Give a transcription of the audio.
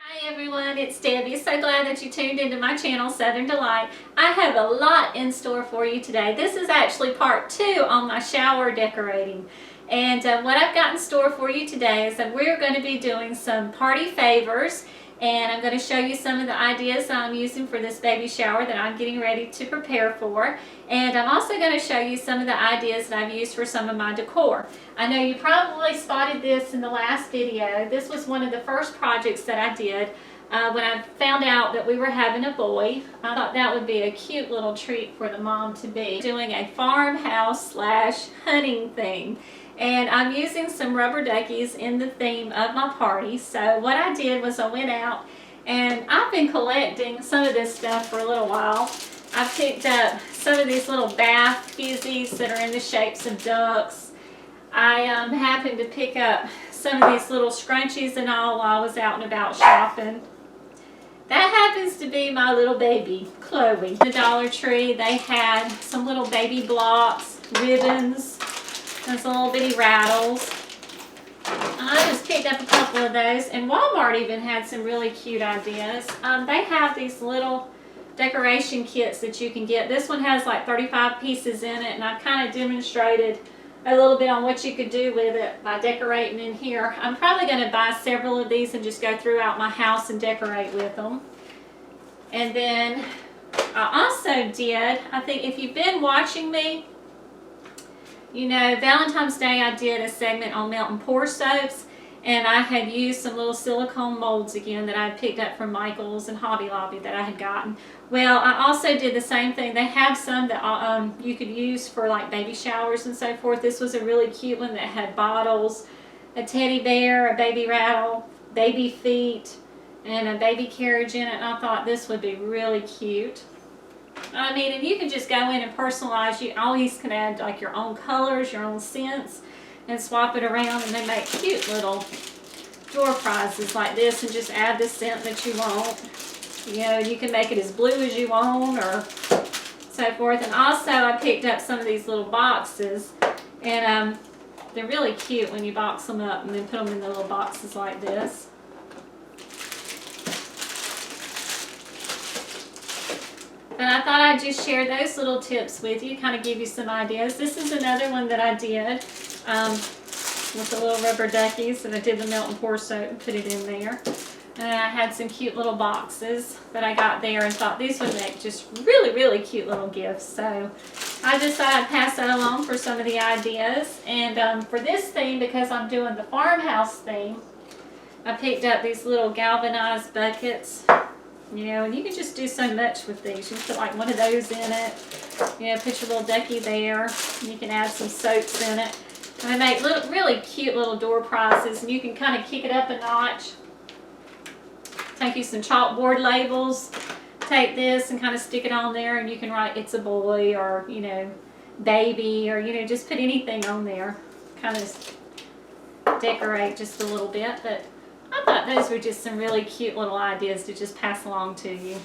Hi everyone, it's Debbie. So glad that you tuned into my channel, Southern Delight. I have a lot in store for you today. This is actually part 2 on my shower decorating. And what I've got in store for you today is that we're going to be doing some party favors. And I'm going to show you some of the ideas that I'm using for this baby shower that I'm getting ready to prepare for. And I'm also going to show you some of the ideas that I've used for some of my decor. I know you probably spotted this in the last video. This was one of the first projects that I did when I found out that we were having a boy. I thought that would be a cute little treat for the mom to be doing a farmhouse / hunting theme. And I'm using some rubber duckies in the theme of my party. So what I did was I went out and I've been collecting some of this stuff for a little while. I picked up some of these little bath fizzies that are in the shapes of ducks. I happened to pick up some of these little scrunchies and all while I was out and about shopping. That happens to be my little baby, Chloe. The Dollar Tree, they had some little baby blocks, ribbons, and some little bitty rattles. I just picked up a couple of those, and Walmart even had some really cute ideas. They have these little decoration kits that you can get. This one has like 35 pieces in it, and I've kind of demonstrated a little bit on what you could do with it by decorating in here. I'm probably going to buy several of these and just go throughout my house and decorate with them. And then I also did, I think if you've been watching me, you know, Valentine's Day I did a segment on melt and pour soaps, and I had used some little silicone molds again that I had picked up from Michael's and Hobby Lobby that I had gotten. Well, I also did the same thing. They have some that you could use for like baby showers and so forth. This was a really cute one that had bottles, a teddy bear, a baby rattle, baby feet, and a baby carriage in it, and I thought this would be really cute. I mean, and you can just go in and personalize. You always can add like your own colors, your own scents, and swap it around, and they make cute little door prizes like this, and just add the scent that you want. You know, you can make it as blue as you want or so forth. And also I picked up some of these little boxes, and they're really cute when you box them up and then put them in the little boxes like this. And I thought I'd just share those little tips with you, kind of give you some ideas. This is another one that I did with the little rubber duckies, and I did the melt and pour soap and put it in there. And I had some cute little boxes that I got there and thought these would make just really, really cute little gifts. So I just thought I'd pass that along for some of the ideas. And for this theme, because I'm doing the farmhouse theme, I picked up these little galvanized buckets. You know, and you can just do so much with these. You can put like one of those in it. You know, put your little ducky there. You can add some soaps in it. And they make little, really cute little door prizes. And you can kind of kick it up a notch. Take you some chalkboard labels. Take this and kind of stick it on there, and you can write "It's a boy" or, you know, "baby," or, you know, just put anything on there. Kind of decorate just a little bit, but I thought those were just some really cute little ideas to just pass along to you.